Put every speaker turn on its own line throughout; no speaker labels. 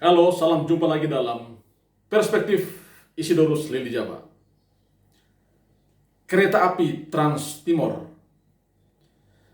Halo, salam jumpa lagi dalam Perspektif Isidorus Lili Jawa. Kereta api Trans Timor.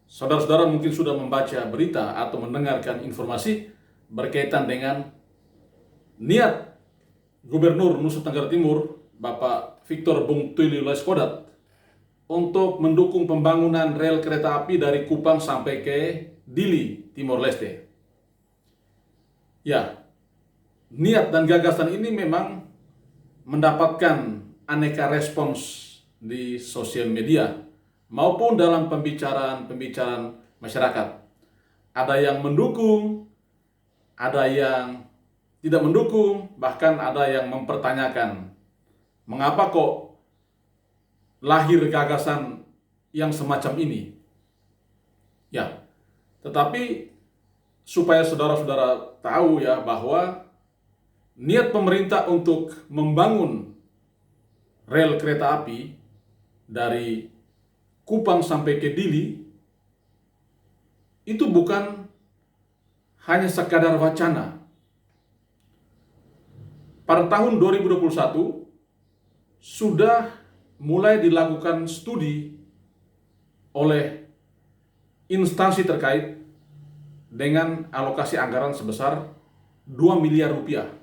Saudara-saudara mungkin sudah membaca berita atau mendengarkan informasi berkaitan dengan niat Gubernur Nusa Tenggara Timur, Bapak Victor Bung Tuli Laiskodat, untuk mendukung pembangunan rel kereta api dari Kupang sampai ke Dili, Timor Leste. Ya, niat dan gagasan ini memang mendapatkan aneka respons di sosial media maupun dalam pembicaraan masyarakat. Ada yang mendukung, ada yang tidak mendukung, bahkan ada yang mempertanyakan mengapa kok lahir gagasan yang semacam ini. Ya, tetapi supaya saudara-saudara tahu ya bahwa niat pemerintah untuk membangun rel kereta api dari Kupang sampai ke Dili itu bukan hanya sekadar wacana. Pada tahun 2021 sudah mulai dilakukan studi oleh instansi terkait dengan alokasi anggaran sebesar 2 miliar rupiah.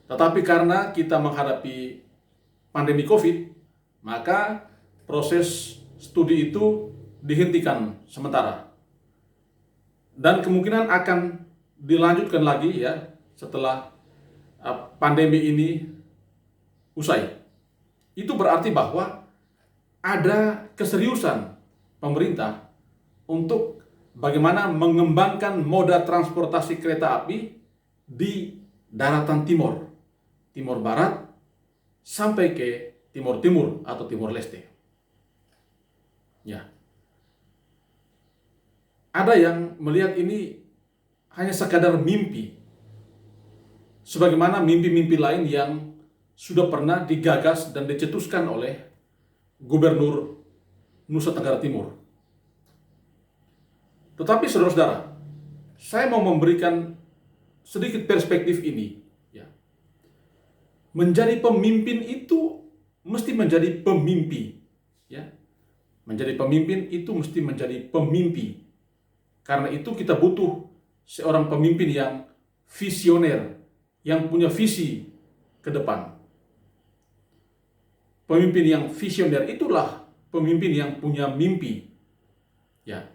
Tetapi karena kita menghadapi pandemi COVID, maka proses studi itu dihentikan sementara. Dan kemungkinan akan dilanjutkan lagi ya setelah pandemi ini usai. Itu berarti bahwa ada keseriusan pemerintah untuk bagaimana mengembangkan moda transportasi kereta api di daratan timur, Timor Barat, sampai ke Timur Timur atau Timor Leste. Ya. Ada yang melihat ini hanya sekadar mimpi, sebagaimana mimpi-mimpi lain yang sudah pernah digagas dan dicetuskan oleh Gubernur Nusa Tenggara Timur. Tetapi saudara-saudara, saya mau memberikan sedikit perspektif ini. Ya. Menjadi pemimpin itu mesti menjadi pemimpi. Ya. Menjadi pemimpin itu mesti menjadi pemimpi. Karena itu kita butuh seorang pemimpin yang visioner, yang punya visi ke depan. Pemimpin yang visioner itulah pemimpin yang punya mimpi. Ya.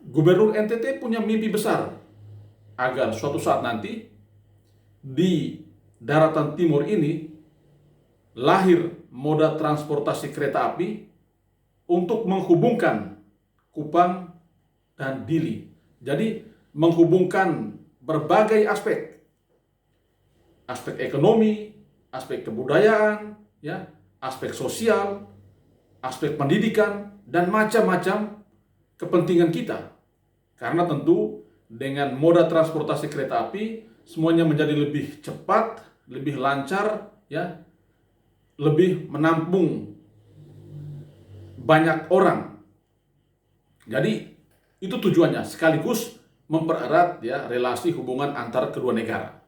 Gubernur NTT punya mimpi besar agar suatu saat nanti di daratan timur ini lahir moda transportasi kereta api untuk menghubungkan Kupang dan Dili. Jadi menghubungkan berbagai aspek. Aspek ekonomi, aspek kebudayaan, ya, aspek sosial, aspek pendidikan, dan macam-macam kepentingan kita. Karena tentu dengan moda transportasi kereta api semuanya menjadi lebih cepat, lebih lancar, ya, lebih menampung banyak orang. Jadi itu tujuannya sekaligus mempererat ya relasi hubungan antar kedua negara.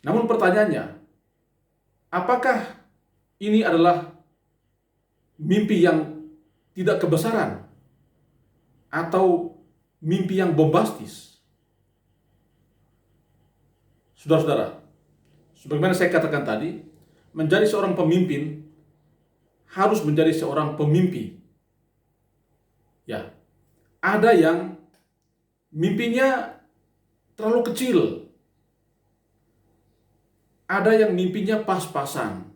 Namun pertanyaannya, apakah ini adalah mimpi yang tidak kebesaran atau mimpi yang bombastis? Saudara-saudara, sebagaimana saya katakan tadi, menjadi seorang pemimpin harus menjadi seorang pemimpi. Ya, ada yang mimpinya terlalu kecil, ada yang mimpinya pas-pasan,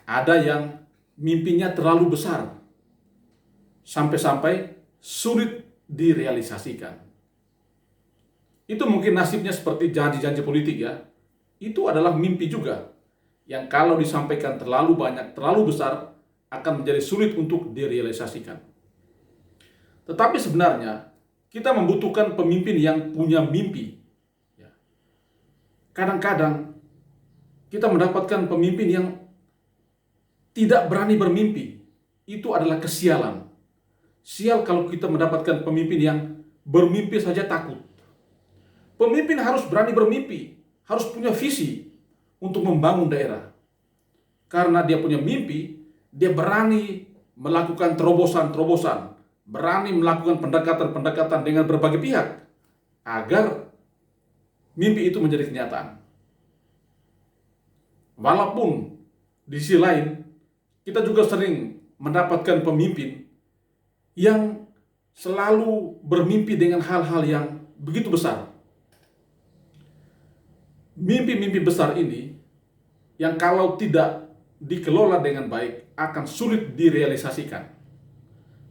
ada yang mimpinya terlalu besar, sampai-sampai sulit direalisasikan. Itu mungkin nasibnya seperti janji-janji politik ya. Itu adalah mimpi juga, yang kalau disampaikan terlalu banyak, terlalu besar, akan menjadi sulit untuk direalisasikan. Tetapi sebenarnya kita membutuhkan pemimpin yang punya mimpi. Kadang-kadang kita mendapatkan pemimpin yang tidak berani bermimpi. Itu adalah kesialan. Sial kalau kita mendapatkan pemimpin yang bermimpi saja takut. Pemimpin harus berani bermimpi, harus punya visi untuk membangun daerah. Karena dia punya mimpi, dia berani melakukan terobosan-terobosan, berani melakukan pendekatan-pendekatan dengan berbagai pihak, agar mimpi itu menjadi kenyataan. Walaupun di sisi lain, kita juga sering mendapatkan pemimpin yang selalu bermimpi dengan hal-hal yang begitu besar. Mimpi-mimpi besar ini yang kalau tidak dikelola dengan baik akan sulit direalisasikan.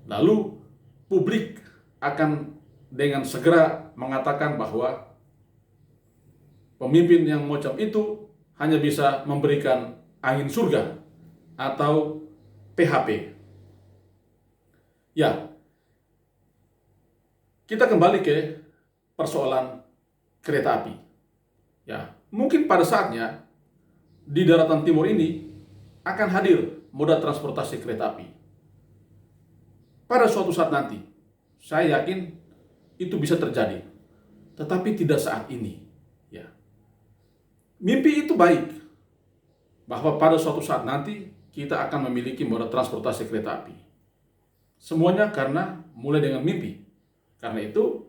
Lalu publik akan dengan segera mengatakan bahwa pemimpin yang macam itu hanya bisa memberikan angin surga atau PHP. Ya, kita kembali ke persoalan kereta api. Ya, mungkin pada saatnya di daratan timur ini akan hadir moda transportasi kereta api. Pada suatu saat nanti, saya yakin itu bisa terjadi, tetapi tidak saat ini. Ya, mimpi itu baik, bahwa pada suatu saat nanti kita akan memiliki moda transportasi kereta api. Semuanya karena mulai dengan mimpi. Karena itu,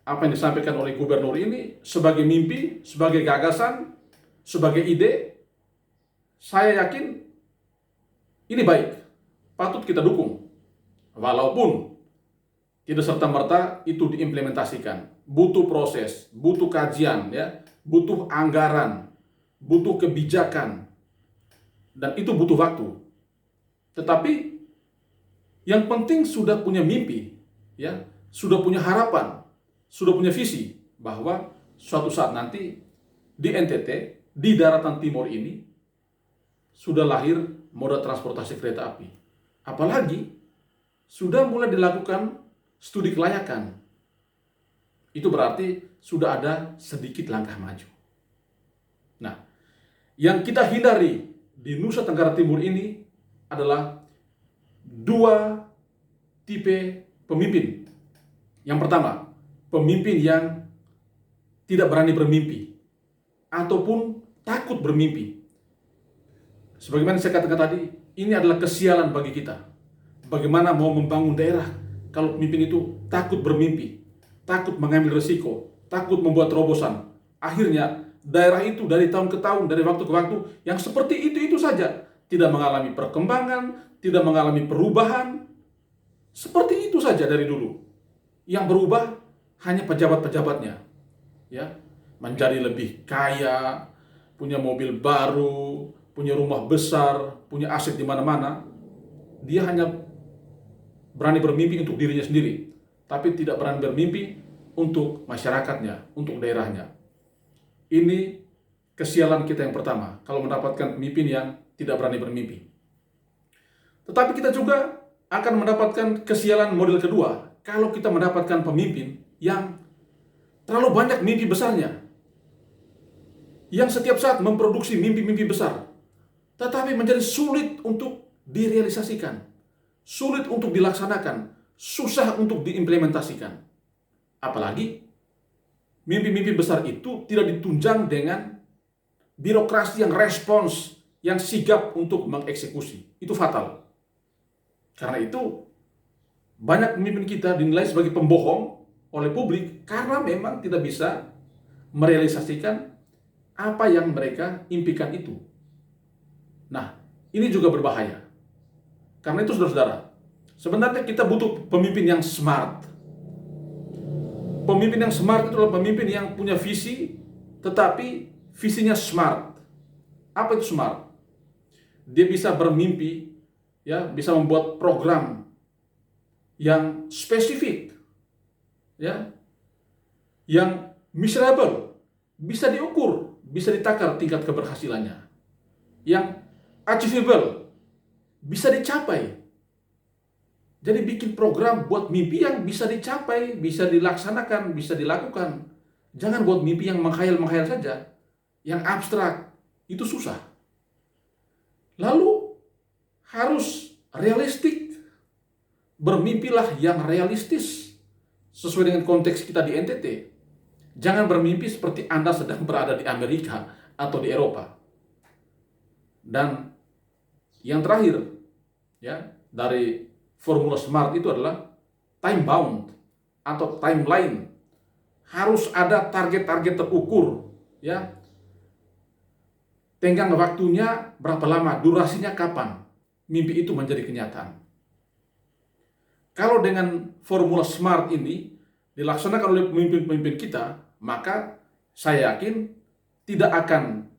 apa yang disampaikan oleh gubernur ini sebagai mimpi, sebagai gagasan, sebagai ide, saya yakin ini baik, patut kita dukung. Walaupun tidak serta-merta itu diimplementasikan, butuh proses, butuh kajian, ya, butuh anggaran, butuh kebijakan, dan itu butuh waktu. Tetapi yang penting sudah punya mimpi, ya, sudah punya harapan, sudah punya visi bahwa suatu saat nanti di NTT, di daratan timur ini sudah lahir moda transportasi kereta api. Apalagi sudah mulai dilakukan studi kelayakan. Itu berarti sudah ada sedikit langkah maju. Nah, yang kita hindari di Nusa Tenggara Timur ini adalah dua tipe pemimpin. Yang pertama, pemimpin yang tidak berani bermimpi ataupun takut bermimpi. Sebagaimana saya katakan tadi, ini adalah kesialan bagi kita. Bagaimana mau membangun daerah kalau pemimpin itu takut bermimpi, takut mengambil risiko, takut membuat terobosan. Akhirnya daerah itu dari tahun ke tahun, dari waktu ke waktu, yang seperti itu saja, tidak mengalami perkembangan, tidak mengalami perubahan. Seperti itu saja dari dulu. Yang berubah hanya pejabat-pejabatnya, ya, menjadi lebih kaya, punya mobil baru, punya rumah besar, punya aset di mana-mana. Dia hanya berani bermimpi untuk dirinya sendiri, tapi tidak berani bermimpi untuk masyarakatnya, untuk daerahnya. Ini kesialan kita yang pertama, kalau mendapatkan pemimpin yang tidak berani bermimpi. Tetapi kita juga akan mendapatkan kesialan model kedua, kalau kita mendapatkan pemimpin yang terlalu banyak mimpi besarnya, yang setiap saat memproduksi mimpi-mimpi besar, tetapi menjadi sulit untuk direalisasikan, sulit untuk dilaksanakan, susah untuk diimplementasikan. Apalagi mimpi-mimpi besar itu tidak ditunjang dengan birokrasi yang respons, yang sigap untuk mengeksekusi. Itu fatal. Karena itu banyak pemimpin kita dinilai sebagai pembohong oleh publik karena memang tidak bisa merealisasikan apa yang mereka impikan itu. Nah, ini juga berbahaya. Karena itu, saudara-saudara, sebenarnya kita butuh pemimpin yang smart. Pemimpin yang smart itu adalah pemimpin yang punya visi, tetapi visinya smart. Apa itu smart? Dia bisa bermimpi, ya, bisa membuat program yang spesifik, ya, yang measurable, bisa diukur, bisa ditakar tingkat keberhasilannya, yang achievable, bisa dicapai. Jadi bikin program buat mimpi yang bisa dicapai, bisa dilaksanakan, bisa dilakukan. Jangan buat mimpi yang menghayal-menghayal saja, yang abstrak, itu susah. Lalu harus realistik. Bermimpilah yang realistis sesuai dengan konteks kita di NTT. Jangan bermimpi seperti Anda sedang berada di Amerika atau di Eropa. Dan yang terakhir, ya, dari formula SMART itu adalah time bound atau timeline. Harus ada target-target terukur, ya. Tenggang waktunya berapa lama, durasinya kapan mimpi itu menjadi kenyataan. Kalau dengan formula SMART ini dilaksanakan oleh pemimpin-pemimpin kita, maka saya yakin tidak akan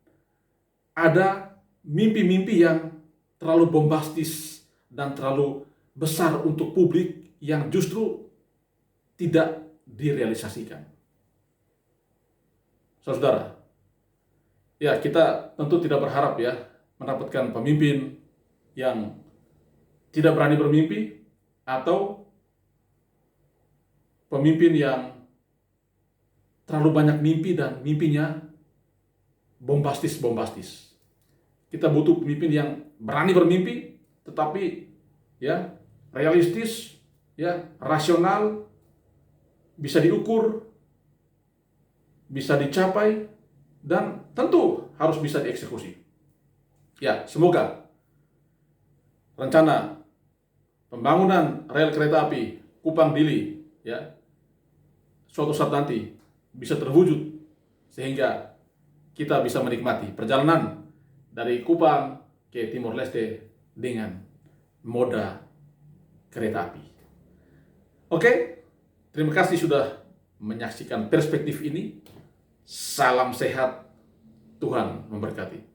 ada mimpi-mimpi yang terlalu bombastis dan terlalu besar untuk publik yang justru tidak direalisasikan. Saudara, ya kita tentu tidak berharap ya mendapatkan pemimpin yang tidak berani bermimpi atau pemimpin yang terlalu banyak mimpi dan mimpinya bombastis-bombastis. Kita butuh pemimpin yang berani bermimpi, tetapi ya realistis, ya rasional, bisa diukur, bisa dicapai, dan tentu harus bisa dieksekusi. Ya, semoga rencana pembangunan rel kereta api Kupang-Dili ya suatu saat nanti bisa terwujud sehingga kita bisa menikmati perjalanan dari Kupang ke Timor Leste dengan moda kereta api. Oke, terima kasih sudah menyaksikan perspektif ini. Salam sehat, Tuhan memberkati.